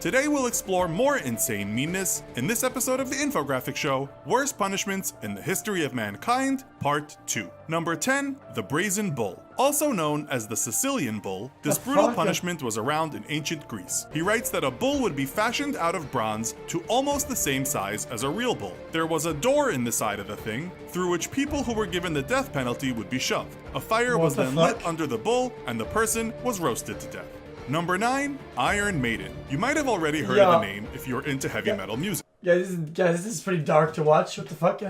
Today we'll explore more insane meanness in this episode of the infographic show, Worst Punishments in the History of Mankind, Part 2. Number 10, the Brazen Bull. Also known as the Sicilian Bull, this brutal punishment was around in ancient Greece. He writes that a bull would be fashioned out of bronze to almost the same size as a real bull. There was a door in the side of the thing, through which people who were given the death penalty would be shoved. A fire was then lit under the bull, and the person was roasted to death. Number 9, Iron Maiden. You might have already heard of the name if you're into heavy metal music. Yeah, this is pretty dark to watch. What the fuck?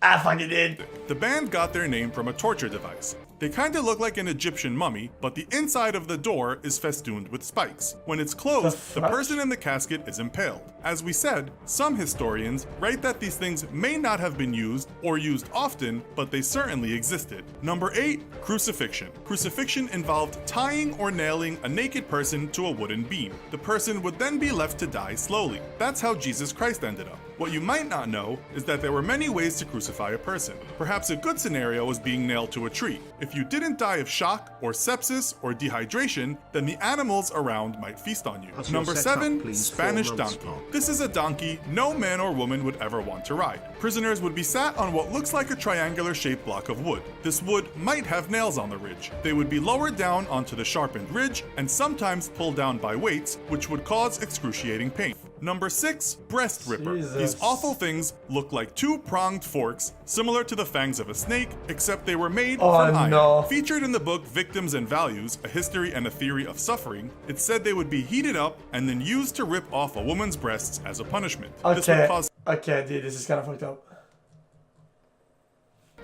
I fucking did. The band got their name from a torture device. They kinda look like an Egyptian mummy, but the inside of the door is festooned with spikes. When it's closed, the person in the casket is impaled. As we said, some historians write that these things may not have been used or used often, but they certainly existed. Number 8, crucifixion. Crucifixion involved tying or nailing a naked person to a wooden beam. The person would then be left to die slowly. That's how Jesus Christ ended up. What you might not know is that there were many ways to crucify a person. Perhaps a good scenario was being nailed to a tree. If you didn't die of shock or sepsis or dehydration, then the animals around might feast on you. Number 7, Spanish donkey. This is a donkey no man or woman would ever want to ride. Prisoners would be sat on what looks like a triangular-shaped block of wood. This wood might have nails on the ridge. They would be lowered down onto the sharpened ridge and sometimes pulled down by weights, which would cause excruciating pain. Number 6, breast ripper. These awful things look like two pronged forks, similar to the fangs of a snake, except they were made from iron. No. Featured in the book Victims and Values, A History and a Theory of Suffering, it said they would be heated up and then used to rip off a woman's breasts as a punishment. This would cause Okay, dude, this is kind of fucked up.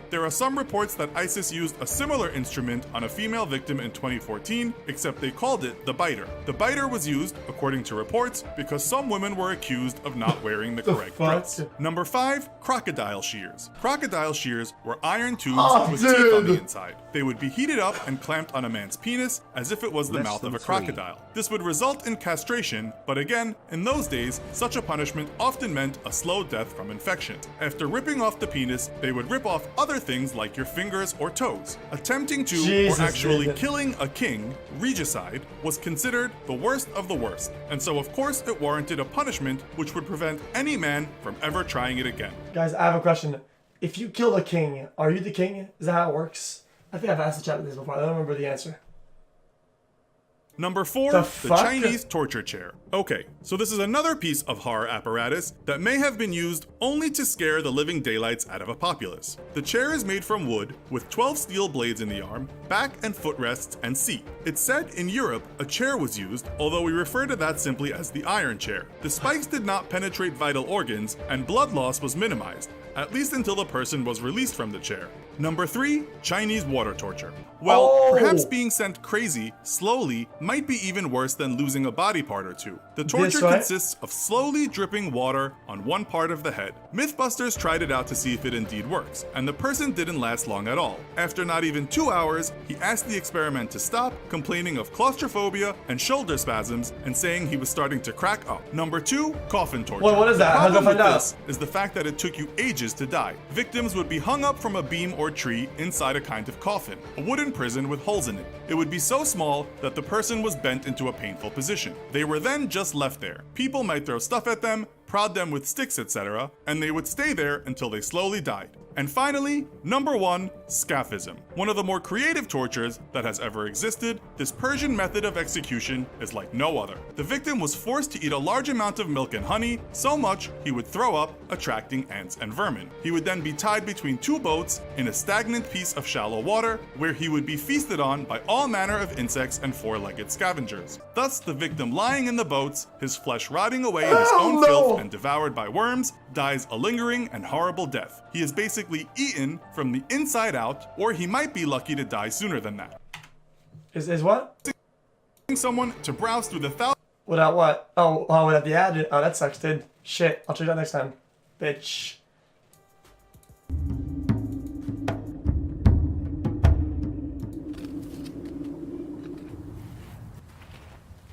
There are some reports that ISIS used a similar instrument on a female victim in 2014, except they called it the biter. The biter was used, according to reports, because some women were accused of not wearing the correct dress. Number 5, crocodile shears. Crocodile shears were iron tubes with teeth on the inside. They would be heated up and clamped on a man's penis as if it was the mouth of a crocodile. This would result in castration, but again, in those days, such a punishment often meant a slow death from infection. After ripping off the penis, they would rip off other things like your fingers or toes. Attempting to, or actually killing a king, regicide, was considered the worst of the worst, and so of course it warranted a punishment which would prevent any man from ever trying it again. Guys, I have a question. If you kill a king, are you the king? Is that how it works? I think I've asked the chat this before. I don't remember the answer. Number 4, the Chinese torture chair. Okay, so this is another piece of horror apparatus that may have been used only to scare the living daylights out of a populace. The chair is made from wood with 12 steel blades in the arm, back and footrests, and seat. It's said in Europe a chair was used, although we refer to that simply as the iron chair. The spikes did not penetrate vital organs, and blood loss was minimized, at least until the person was released from the chair. Number 3, Chinese water torture. Well, perhaps being sent crazy, slowly, might be even worse than losing a body part or two. The torture consists of slowly dripping water on one part of the head. Mythbusters tried it out to see if it indeed works, and the person didn't last long at all. After not even 2 hours, he asked the experiment to stop, complaining of claustrophobia and shoulder spasms, and saying he was starting to crack up. Number 2, coffin torture. Well, what is that? How do I find out? This is the fact that it took you ages to die. Victims would be hung up from a beam or tree inside a kind of coffin, a wooden prison with holes in it. It would be so small that the person was bent into a painful position. They were then just left there. People might throw stuff at them, prod them with sticks, etc., and they would stay there until they slowly died. And finally, number 1, scaphism. One of the more creative tortures that has ever existed, this Persian method of execution is like no other. The victim was forced to eat a large amount of milk and honey, so much he would throw up, attracting ants and vermin. He would then be tied between 2 boats in a stagnant piece of shallow water, where he would be feasted on by all manner of insects and 4-legged scavengers. Thus, the victim lying in the boats, his flesh rotting away in his own filth and devoured by worms, dies a lingering and horrible death. He is basically eaten from the inside out, or he might be lucky to die sooner than that. Is what? Someone to browse through the thousands. Without what? Oh, without the ad? Oh, that sucks, dude. Shit, I'll check that next time. Bitch.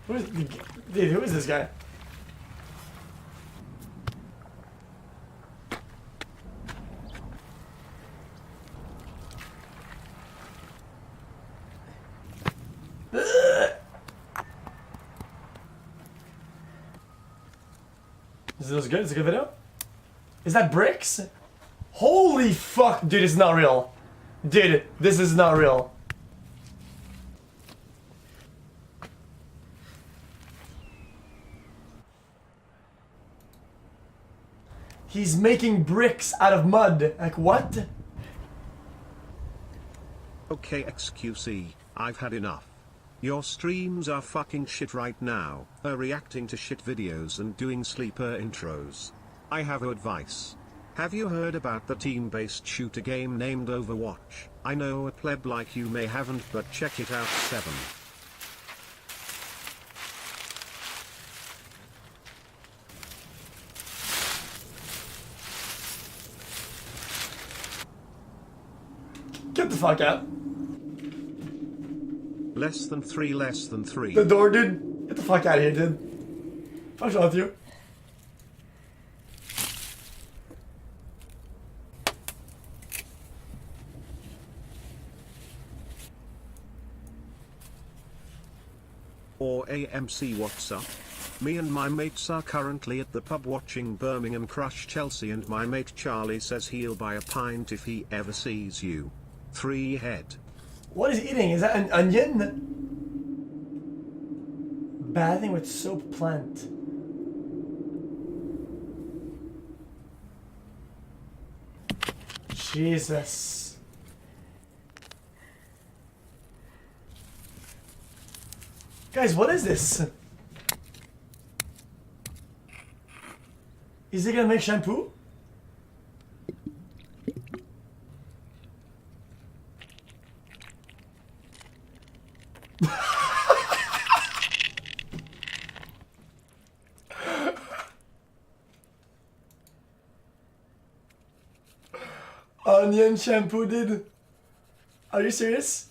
Who is this guy? Is this good? Is it a good video? Is that bricks? Holy fuck, dude, it's not real. Dude, this is not real. He's making bricks out of mud. Like, what? Okay, XQC, I've had enough. Your streams are fucking shit right now, reacting to shit videos and doing sleeper intros. I have advice. Have you heard about the team-based shooter game named Overwatch? I know a pleb like you may haven't, but check it out. 7. Get the fuck out. Less than 3, less than 3. The door, dude. Get the fuck out of here, dude. What's wrong with you? Or AMC, what's up? Me and my mates are currently at the pub watching Birmingham crush Chelsea, and my mate Charlie says he'll buy a pint if he ever sees you. 3 head. What is he eating? Is that an onion? Bathing with soap plant. Jesus. Guys, what is this? Is he gonna make shampoo? Onion shampoo, dude. Are you serious?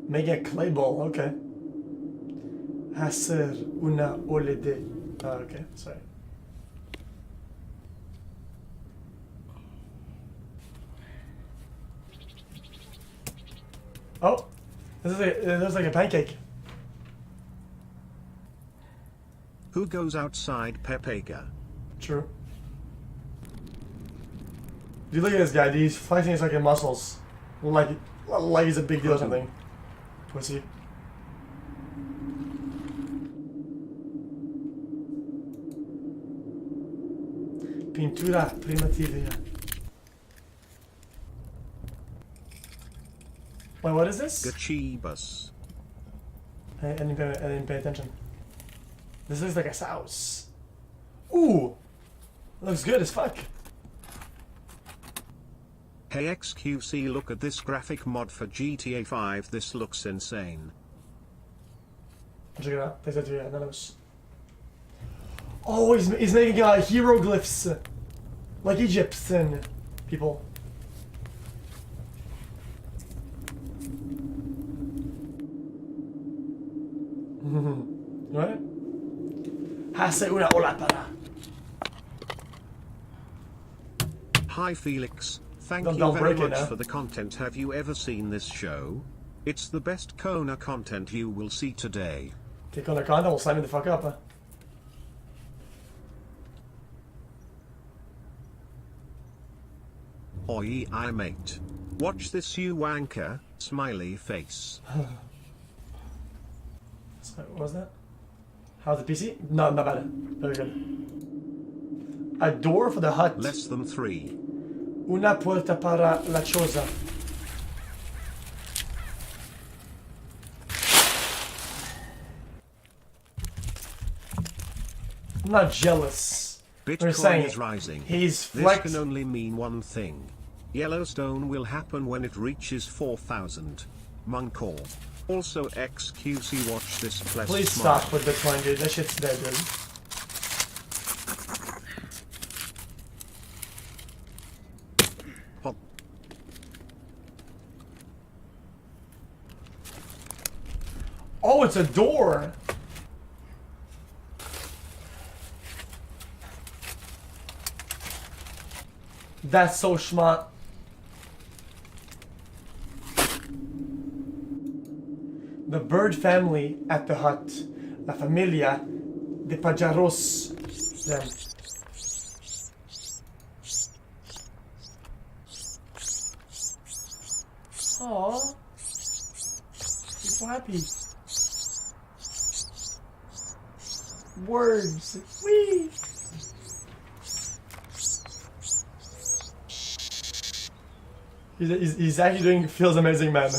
Make a clay ball, okay. Hasser una olede. Oh, okay, sorry. Oh, it looks like a pancake. Who goes outside Pepega? True. Dude, look at this guy. Dude, he's flexing his fucking muscles, like he's a big deal or something. Pussy. Pintura primitiva. Wait, what is this? Gachibus. I didn't pay attention. This looks like a sauce. Ooh! Looks good as fuck. Hey XQC, look at this graphic mod for GTA 5. This looks insane. Check it out. Thanks to you, anonymous. Oh, he's making hieroglyphs. Like Egyptian people. Right? Hace una ola para. Hi Felix, thank Don't you very break it much now. for the content. Have you ever seen this show? It's the best Kona content you will see today. Take on a condom, we'll sign me the fuck up. Huh? Oi, I mate. Watch this, you wanker, smiley face. Sorry, what was that? How's the PC? No, not bad. Very good. A door for the hut. Less than 3. Una puerta para la choza. I'm not jealous. We're saying Bitcoin is rising. he's This flex. can only mean one thing. Yellowstone will happen when it reaches 4,000. Muncor. Also XQC, watch this. Please stop with Bitcoin, dude. That shit's dead, dude. Pop. Oh, it's a door. That's so smart. The bird family at the hut. La familia The pajaros. Them. Aww. He's so happy. Words. Whee! He's actually doing feels amazing, man.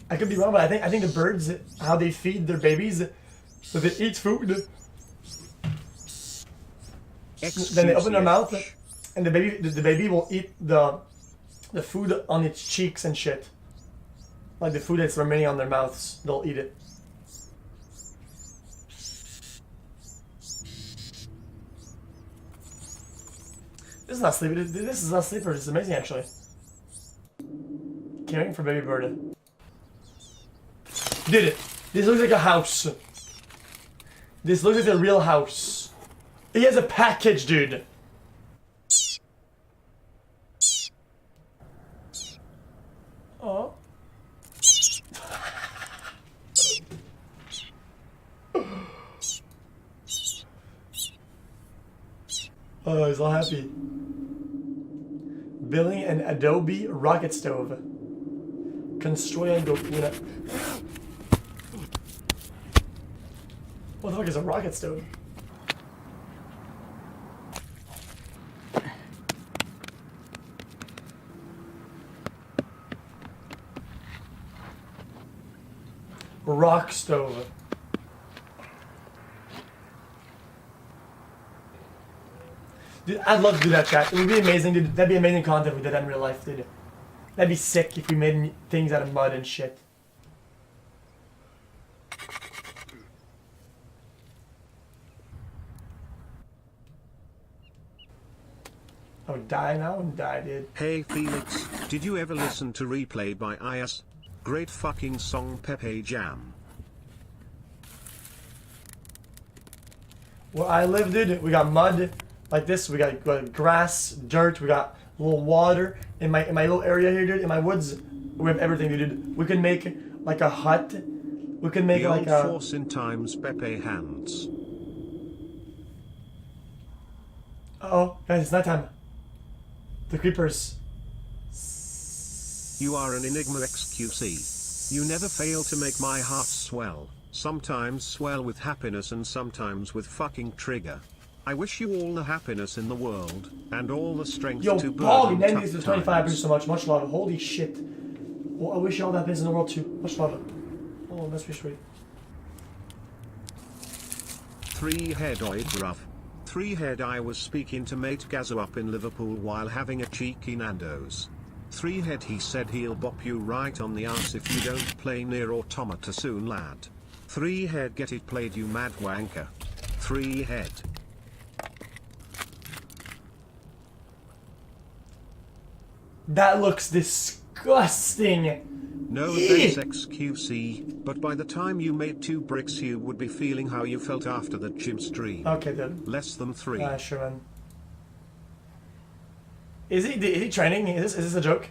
I could be wrong, but I think the birds, how they feed their babies, so they eat food. Then they open their mouth, and the baby will eat the food on its cheeks and shit. Like the food that's remaining on their mouths, they'll eat it. This is not sleeper. This is not sleeper. This is amazing, actually. Caring for baby bird. Did it. This looks like a house. This looks like a real house. He has a package, dude. Oh. Oh, he's all happy. Building an Adobe rocket stove. Construyendo una... What the fuck is a rocket stove? Rock stove. Dude, I'd love to do that, chat. It would be amazing, dude. That'd be amazing content if we did that in real life, dude. That'd be sick if we made things out of mud and shit. I would die now and die, dude. Hey Felix, did you ever listen to Replay by IS? Great fucking song, Pepe Jam. Where I live, dude, we got mud like this. We got grass, dirt. We got a little water in my little area here, dude. In my woods, we have everything, dude. We can make like a hut. We can make the like old a force in times Pepe hands. Uh-oh, guys, it's nighttime. The creepers. You are an enigma XQC. You never fail to make my heart swell. Sometimes swell with happiness and sometimes with fucking trigger. I wish you all the happiness in the world and all the strength Yo, to Bog, burden Nendies tough to 25 times. years so much. Much love. Holy shit. Well, I wish you all the happiness in the world too. Much love. Oh, that's pretty sweet. 3-headoid rough. 3-head I was speaking to mate Gazzo up in Liverpool while having a cheeky Nando's. 3-head he said he'll bop you right on the ass if you don't play near automata soon lad. 3-head get it played you mad wanker. 3-head. That looks disgusting. No offense XQC, but by the time you made 2 bricks you would be feeling how you felt after the gym stream. Okay, dude. Less than 3. Sure, man. Is he training? Is this a joke?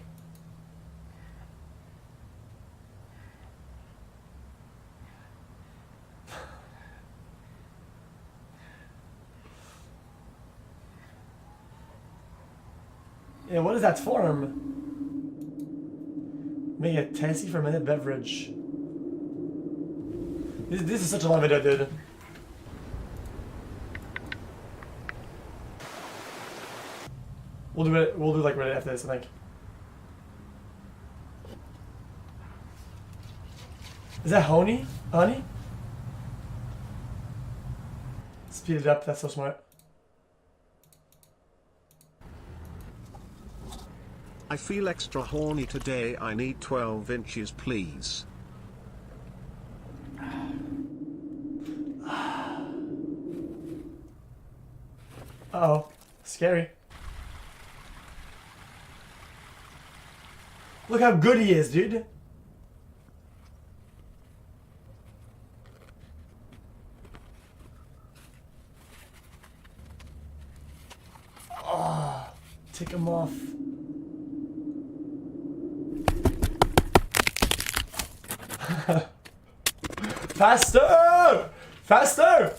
Yeah, what is that form? Make a tasty fermented beverage. This is such a long video, dude. We'll do it. We'll do like right after this, I think. Is that honey? Honey? Speed it up. That's so smart. I feel extra horny today. I need 12 inches, please. Uh-oh. Scary. Look how good he is, dude. Oh, take him off. Faster! Faster!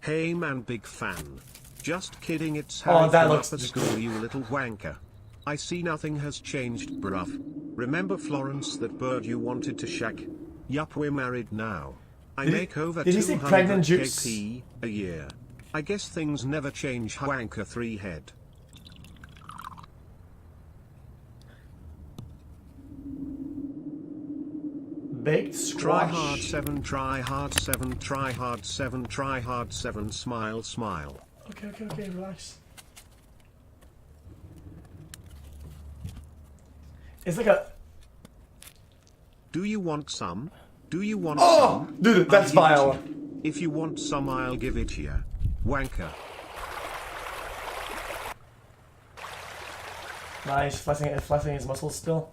Hey man, big fan. Just kidding, it's Oh, Harry that from looks- upper school, you little wanker. I see nothing has changed, bruv. Remember Florence, that bird you wanted to shack? Yup, we're married now. I Did he- make over did he say 200 pregnant juice? KP a year. I guess things never change, wanker 3-head. Baked Try squash. hard 7, try hard 7, try hard 7, try hard 7, smile, smile. Okay, relax. It's like a... Do you want some? Do you want Oh! some? Dude, that's I'll give it vile. to you. If you want some, I'll give it to you. Wanker. Nice, flexing his muscles still.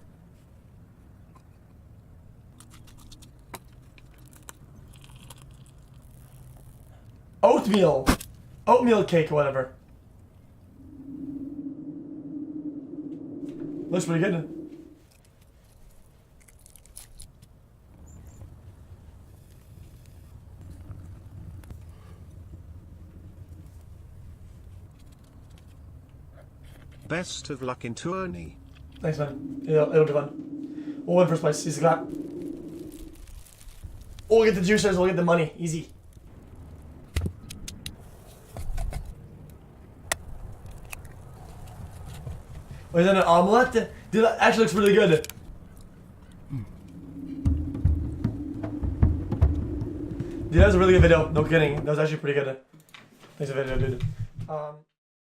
Oatmeal! Oatmeal cake or whatever. Looks pretty good. Best of luck in tourney. Thanks, man. It'll be fun. We'll win first place. Easy clap. We'll get the juicers, we'll get the money. Easy. Wait, is that an omelette? Dude, that actually looks really good. Dude, that was a really good video. No kidding. That was actually pretty good. Thanks for the video, dude.